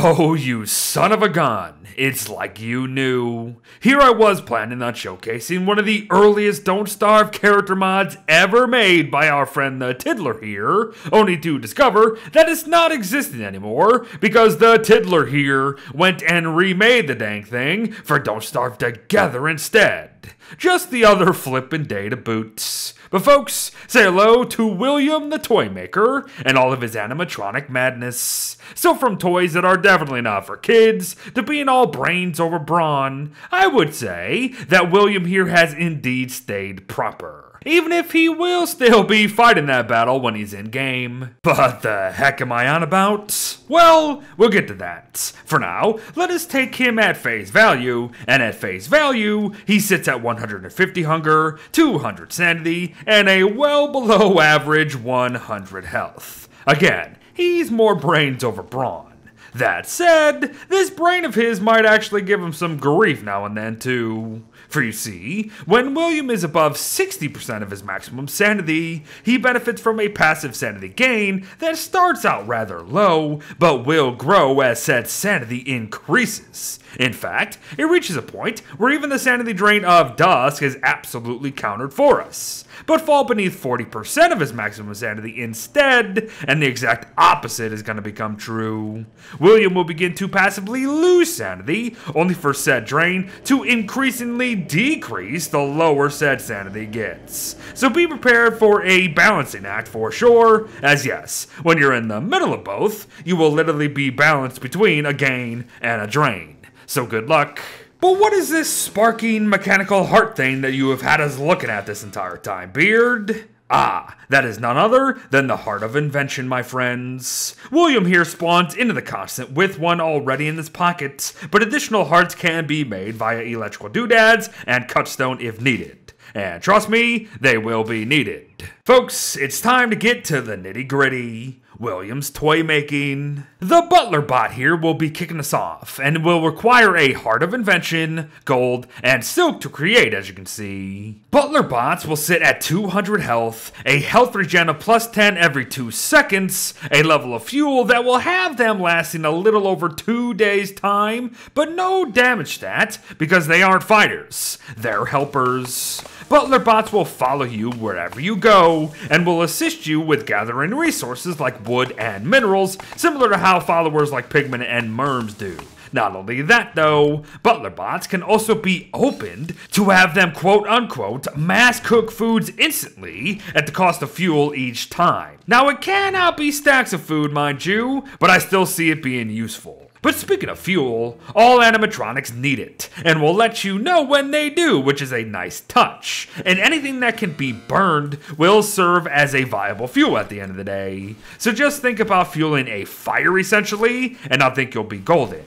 Oh, you son of a gun. It's like you knew. Here I was planning on showcasing one of the earliest Don't Starve character mods ever made by our friend the Tiddler here, only to discover that it's not existing anymore because the Tiddler here went and remade the dang thing for Don't Starve Together instead. Just the other flippin' day to boot. But folks, say hello to William the Toymaker and all of his animatronic madness. So from toys that are definitely not for kids to being all brains over brawn, I would say that William here has indeed stayed proper. Even if he will still be fighting that battle when he's in game. But the heck am I on about? Well, we'll get to that. For now, let us take him at face value, and at face value, he sits at 150 hunger, 200 sanity, and a well below average 100 health. Again, he's more brains over brawn. That said, this brain of his might actually give him some grief now and then too. For you see, when William is above 60% of his maximum sanity, he benefits from a passive sanity gain that starts out rather low, but will grow as said sanity increases. In fact, it reaches a point where even the sanity drain of Dusk is absolutely countered for us, but fall beneath 40% of his maximum sanity instead, and the exact opposite is going to become true. William will begin to passively lose sanity, only for said drain to increasingly decrease the lower said sanity gets. So be prepared for a balancing act for sure, as yes, when you're in the middle of both, you will literally be balanced between a gain and a drain. So good luck. But what is this sparking mechanical heart thing that you have had us looking at this entire time, Beard? Ah, that is none other than the Heart of Invention, my friends. William here spawns into the constant with one already in his pocket, but additional hearts can be made via electrical doodads and cutstone if needed. And trust me, they will be needed. Folks, it's time to get to the nitty-gritty. William's toy making. The Butler Bot here will be kicking us off and will require a Heart of Invention, gold, and silk to create, as you can see. Butler Bots will sit at 200 health, a health regen of plus 10 every 2 seconds, a level of fuel that will have them lasting a little over 2 days time, but no damage stat because they aren't fighters, they're helpers. Butler Bots will follow you wherever you go and will assist you with gathering resources like wood and minerals, similar to how followers like Pigment and Merms do. Not only that though, Butler Bots can also be opened to have them quote-unquote mass cook foods instantly at the cost of fuel each time. Now it cannot be stacks of food, mind you, but I still see it being useful. But speaking of fuel, all animatronics need it, and will let you know when they do, which is a nice touch. And anything that can be burned will serve as a viable fuel at the end of the day. So just think about fueling a fire essentially, and I think you'll be golden.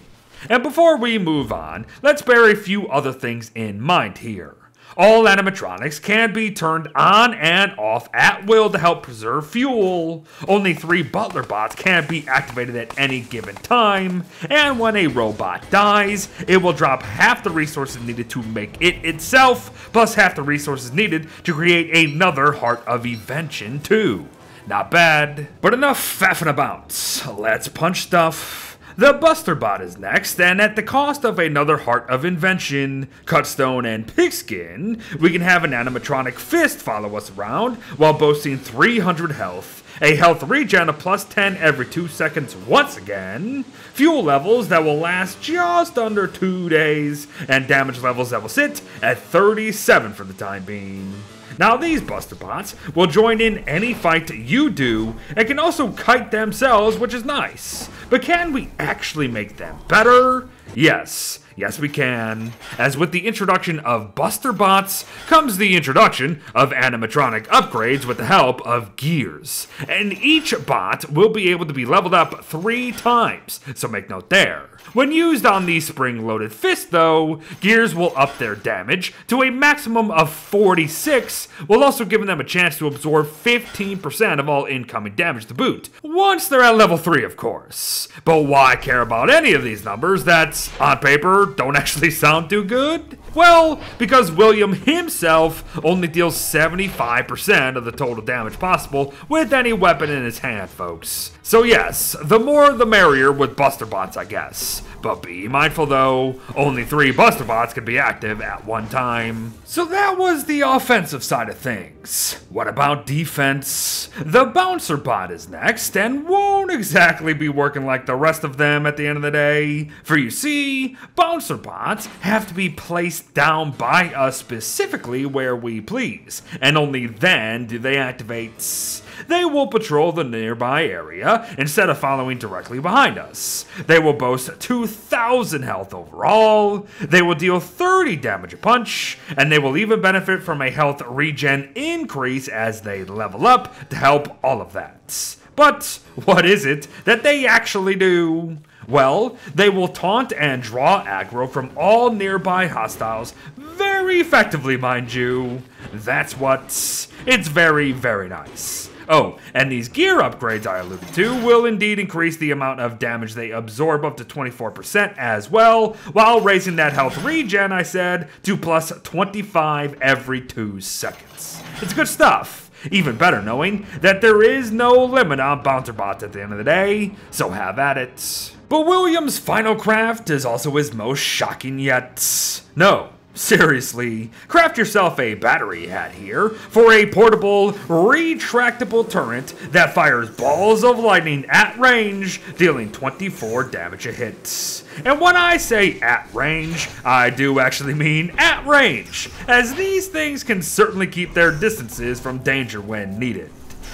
And before we move on, let's bear a few other things in mind here. All animatronics can be turned on and off at will to help preserve fuel. Only 3 Butler Bots can be activated at any given time, and when a robot dies, it will drop half the resources needed to make it itself, plus half the resources needed to create another Heart of Invention too. Not bad. But enough faffing about. Let's punch stuff. The Buster Bot is next, and at the cost of another Heart of Invention, Cutstone, and Pigskin, we can have an animatronic fist follow us around while boasting 300 health, a health regen of plus 10 every 2 seconds once again, fuel levels that will last just under 2 days, and damage levels that will sit at 37 for the time being. Now these Buster Bots will join in any fight you do and can also kite themselves, which is nice. But can we actually make them better? Yes we can. As with the introduction of Buster Bots comes the introduction of animatronic upgrades with the help of gears. And each bot will be able to be leveled up 3 times, so make note there. When used on the spring-loaded fist though, gears will up their damage to a maximum of 46, while also giving them a chance to absorb 15% of all incoming damage to boot. Once they're at level 3 of course. But why care about any of these numbers that, on paper, don't actually sound too good? Well, because William himself only deals 75% of the total damage possible with any weapon in his hand, folks. So yes, the more the merrier with Buster Bots, I guess. But be mindful though, only 3 Buster Bots can be active at one time. So that was the offensive side of things. What about defense? The Bouncer Bot is next, and won't exactly be working like the rest of them at the end of the day. For you see, Bouncer Bots have to be placed down by us specifically where we please, and only then do they activate. They will patrol the nearby area instead of following directly behind us. They will boast 2,000 health overall, they will deal 30 damage a punch, and they will even benefit from a health regen increase as they level up to help all of that. But what is it that they actually do? Well, they will taunt and draw aggro from all nearby hostiles very effectively, mind you. That's what's... It's very, very nice. Oh, and these gear upgrades I alluded to will indeed increase the amount of damage they absorb up to 24% as well, while raising that health regen I said to plus 25 every 2 seconds. It's good stuff. Even better knowing that there is no limit on Bouncer Bots at the end of the day, so have at it. But William's final craft is also his most shocking yet. No. Seriously, craft yourself a battery hat here for a portable, retractable turret that fires balls of lightning at range, dealing 24 damage a hit. And when I say at range, I do actually mean at range, as these things can certainly keep their distances from danger when needed.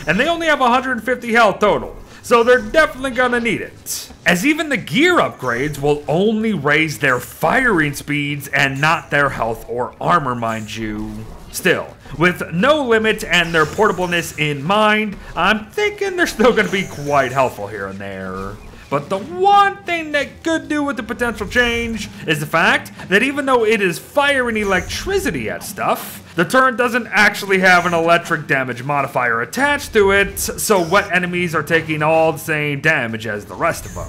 And they only have 150 health total, so they're definitely gonna need it. As even the gear upgrades will only raise their firing speeds and not their health or armor, mind you. Still, with no limit and their portableness in mind, I'm thinking they're still gonna be quite helpful here and there. But the one thing that could do with the potential change is the fact that even though it is firing electricity at stuff, the turret doesn't actually have an electric damage modifier attached to it, so wet enemies are taking all the same damage as the rest of them.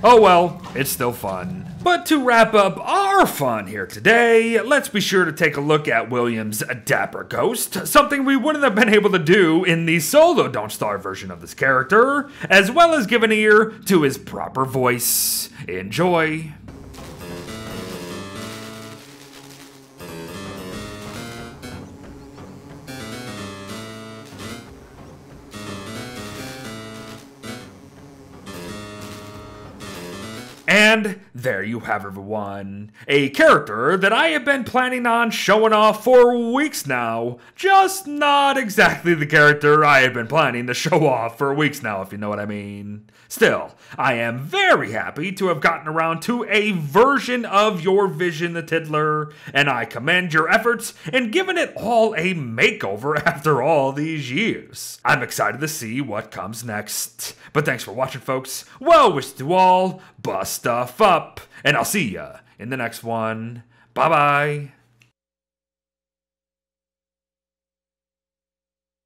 Oh well, it's still fun. But to wrap up our fun here today, let's be sure to take a look at William's Dapper Ghost, something we wouldn't have been able to do in the solo Don't Starve version of this character, as well as give an ear to his proper voice. Enjoy! And there you have everyone. A character that I have been planning on showing off for weeks now. Just not exactly the character I have been planning to show off for weeks now, if you know what I mean. Still, I am very happy to have gotten around to a version of your vision, the Tiddler, and I commend your efforts in giving it all a makeover after all these years. I'm excited to see what comes next. But thanks for watching, folks. Well wishes to all, bust stuff up, and I'll see ya in the next one. Bye-bye.